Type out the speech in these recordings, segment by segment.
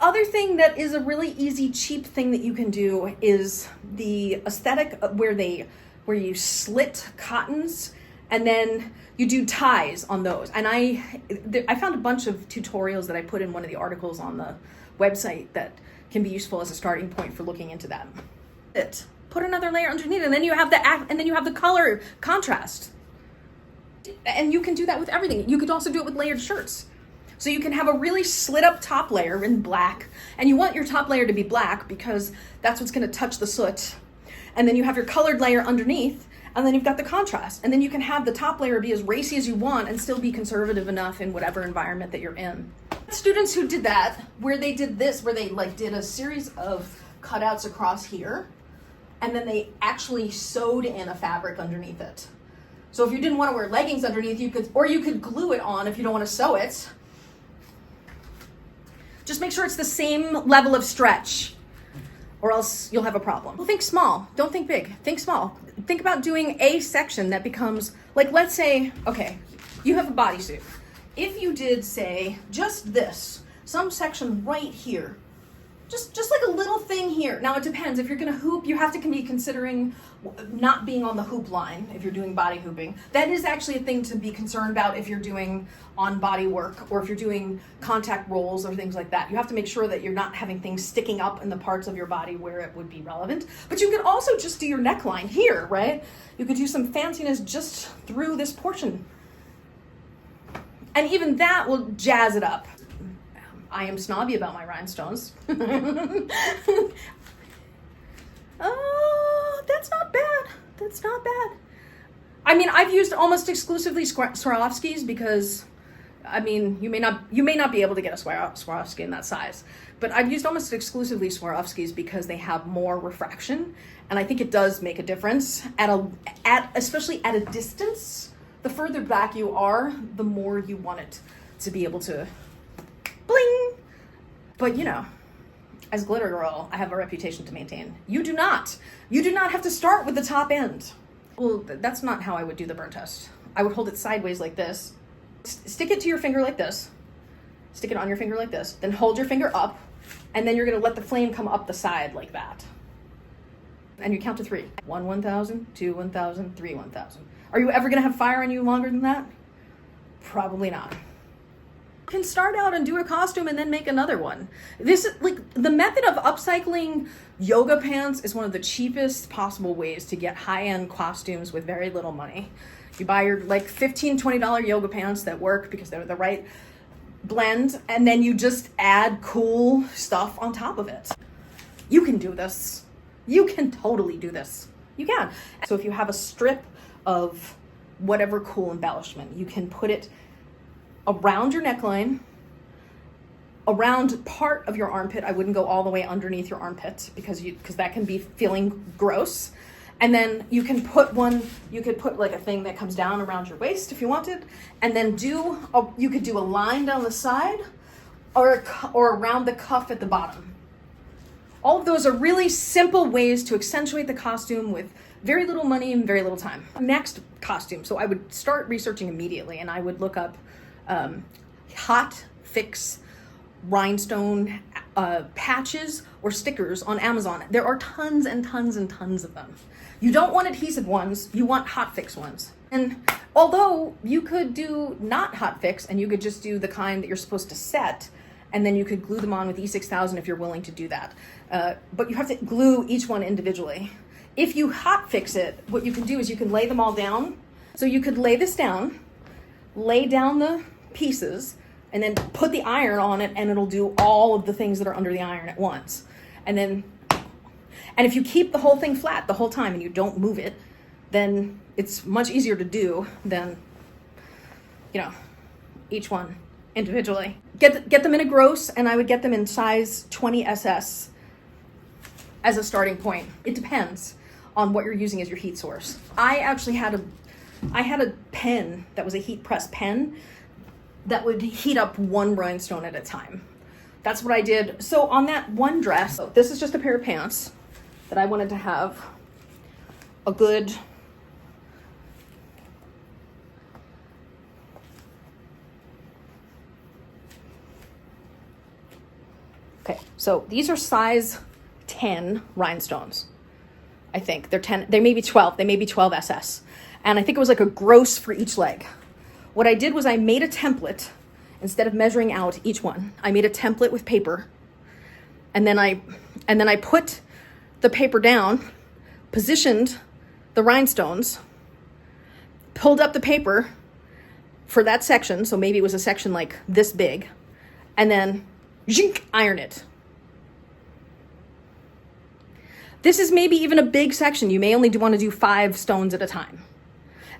other thing that is a really easy, cheap thing that you can do is the aesthetic where you slit cottons and then you do ties on those. And I found a bunch of tutorials that I put in one of the articles on the website that can be useful as a starting point for looking into that. Put another layer underneath, and then you have the color contrast. And you can do that with everything. You could also do it with layered shirts. So you can have a really slit up top layer in black, and you want your top layer to be black because that's what's going to touch the soot. And then you have your colored layer underneath, and then you've got the contrast. And then you can have the top layer be as racy as you want and still be conservative enough in whatever environment that you're in. Students who did that, where they did this, where they like did a series of cutouts across here, and then they actually sewed in a fabric underneath it. So if you didn't want to wear leggings underneath, you could glue it on if you don't want to sew it. Just make sure it's the same level of stretch, or else you'll have a problem. Well, think small, don't think big, think small. Think about doing a section that becomes, like, let's say, okay, you have a bodysuit. If you did, say, just this, some section right here, just like a little thing here. Now it depends, if you're gonna hoop, you have to be considering not being on the hoop line if you're doing body hooping. That is actually a thing to be concerned about if you're doing on body work or if you're doing contact rolls or things like that. You have to make sure that you're not having things sticking up in the parts of your body where it would be relevant. But you could also just do your neckline here, right? You could do some fanciness just through this portion. And even that will jazz it up. I am snobby about my rhinestones. Oh, that's not bad. That's not bad. I mean, I've used almost exclusively Swarovskis because, I mean, you may not be able to get a Swarovski in that size, but I've used almost exclusively Swarovskis because they have more refraction, and I think it does make a difference especially at a distance. The further back you are, the more you want it to be able to bling. But you know, as glitter girl, I have a reputation to maintain. You do not have to start with the top end. Well, that's not how I would do the burn test. I would hold it sideways like this. Stick it to your finger like this. Stick it on your finger like this. Then hold your finger up, and then you're gonna let the flame come up the side like that. And you count to 3. 1, 1,000, 2, 1,000, 3, 1,000. Are you ever gonna have fire on you longer than that? Probably not. You can start out and do a costume and then make another one. This is like the method of upcycling yoga pants is one of the cheapest possible ways to get high-end costumes with very little money. You buy your like $15, $20 yoga pants that work because they're the right blend, and then you just add cool stuff on top of it. You can do this. You can totally do this. You can. So if you have a strip of whatever cool embellishment, you can put it around your neckline, around part of your armpit. I wouldn't go all the way underneath your armpit because that can be feeling gross. And then you could put like a thing that comes down around your waist if you wanted, and then you could do a line down the side or around the cuff at the bottom. All of those are really simple ways to accentuate the costume with very little money and very little time. Next, costume. So I would start researching immediately, and I would look up hot fix rhinestone patches or stickers on Amazon. There are tons and tons and tons of them. You don't want adhesive ones, you want hot fix ones. And although you could do not hot fix and you could just do the kind that you're supposed to set, and then you could glue them on with E6000 if you're willing to do that. But you have to glue each one individually. If you hot fix it, what you can do is you can lay them all down. So you could lay this down, lay down the pieces, and then put the iron on it, and it'll do all of the things that are under the iron at once. And if you keep the whole thing flat the whole time and you don't move it, then it's much easier to do than, each one individually. Get them in a gross, and I would get them in size 20 SS as a starting point. It depends on what you're using as your heat source. I actually had a pen that was a heat press pen that would heat up one rhinestone at a time. That's what I did. So on that one dress, so this is just a pair of pants that I wanted to have a good Okay, so these are size 10 rhinestones. I think they're 10, they may be 12, they may be 12 SS. And I think it was like a gross for each leg. What I did was I made a template instead of measuring out each one. I made a template with paper, and then I put the paper down, positioned the rhinestones, pulled up the paper for that section, so maybe it was a section like this big, and then zhink, iron it. This is maybe even a big section. You may only want to do 5 stones at a time.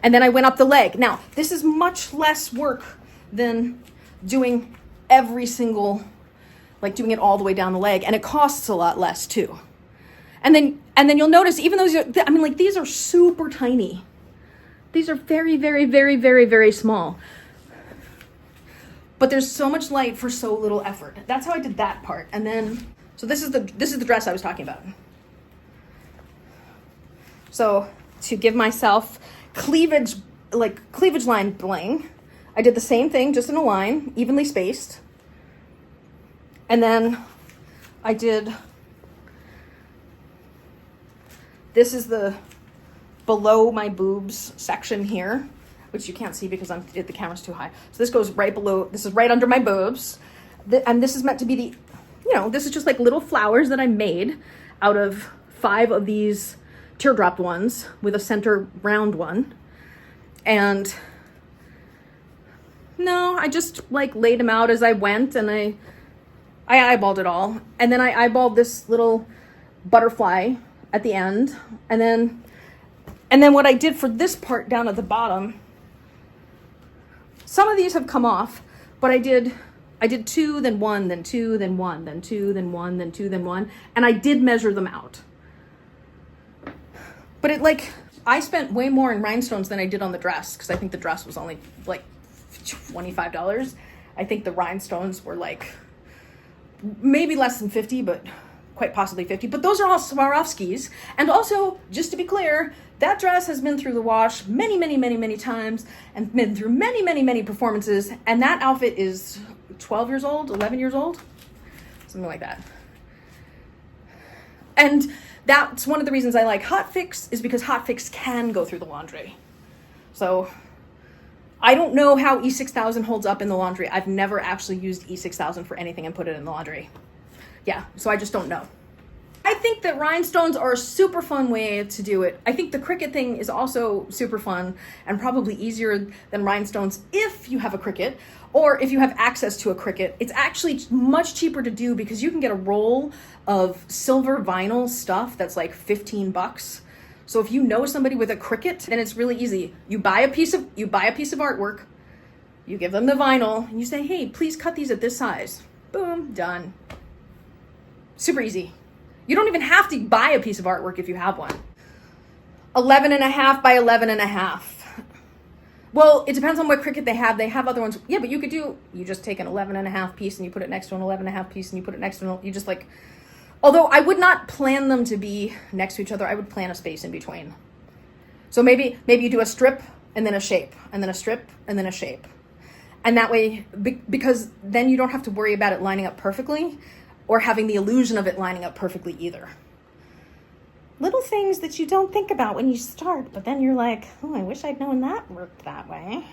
And then I went up the leg. Now, this is much less work than doing every single, like doing it all the way down the leg, and it costs a lot less too. And then you'll notice, even those, I mean, like these are super tiny. These are very, very, very, very, very small. But there's so much light for so little effort. That's how I did that part. And then, so this is the dress I was talking about. So to give myself cleavage line bling, I did the same thing, just in a line, evenly spaced. And then I did, this is the below my boobs section here, which you can't see because the camera's too high. So this goes right below, this is right under my boobs. And this is meant to be the, this is just like little flowers that I made out of 5 of these teardrop ones with a center round one. And no, I just like laid them out as I went, and I eyeballed it all. And then I eyeballed this little butterfly at the end. And then what I did for this part down at the bottom, some of these have come off, but I did 2, then 1, then 2, then 1, then 2, then 1, then 2, then 1. And I did measure them out. But I spent way more in rhinestones than I did on the dress, because I think the dress was only like $25. I think the rhinestones were like maybe less than 50, but quite possibly 50. But those are all Swarovskis. And also, just to be clear, that dress has been through the wash many, many, many, many times, and been through many, many, many performances. And that outfit is 12 years old, 11 years old, something like that. And that's one of the reasons I like Hot Fix, is because Hot Fix can go through the laundry. So I don't know how E6000 holds up in the laundry. I've never actually used E6000 for anything and put it in the laundry. Yeah, so I just don't know. I think that rhinestones are a super fun way to do it. I think the Cricut thing is also super fun and probably easier than rhinestones if you have a Cricut, or if you have access to a Cricut. It's actually much cheaper to do because you can get a roll of silver vinyl stuff that's like $15. So if you know somebody with a Cricut, then it's really easy. You buy a piece of artwork, you give them the vinyl, and you say, hey, please cut these at this size. Boom, done. Super easy. You don't even have to buy a piece of artwork if you have one. 11.5 by 11.5. Well, it depends on what Cricut they have. They have other ones. Yeah, but you just take an 11.5 piece and you put it next to an 11.5 piece and you put it next to an, you just like, although I would not plan them to be next to each other. I would plan a space in between. So maybe you do a strip and then a shape, and then a strip and then a shape. And that way, because then you don't have to worry about it lining up perfectly or having the illusion of it lining up perfectly either. Little things that you don't think about when you start, but then you're like, oh, I wish I'd known that worked that way.